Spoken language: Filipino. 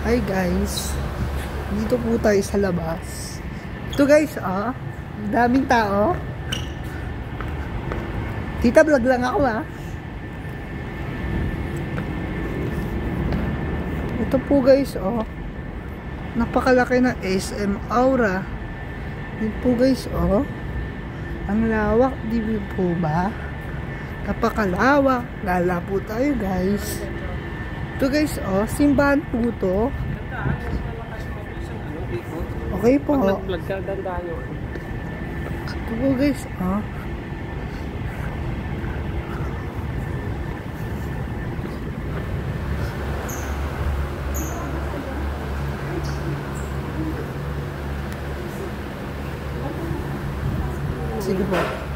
Hi guys, dito po tayo sa labas. Ito guys, daming tao. Tita, vlog lang ako Ito po guys, napakalaki na SM Aura. Ito po guys, ang lawak, di po ba? Napakalawak. Lala po tayo guys. Ito guys, simbahan po to. Okay po. Nag-vlog ka, dandaan nyo. Ito po guys, Sige po.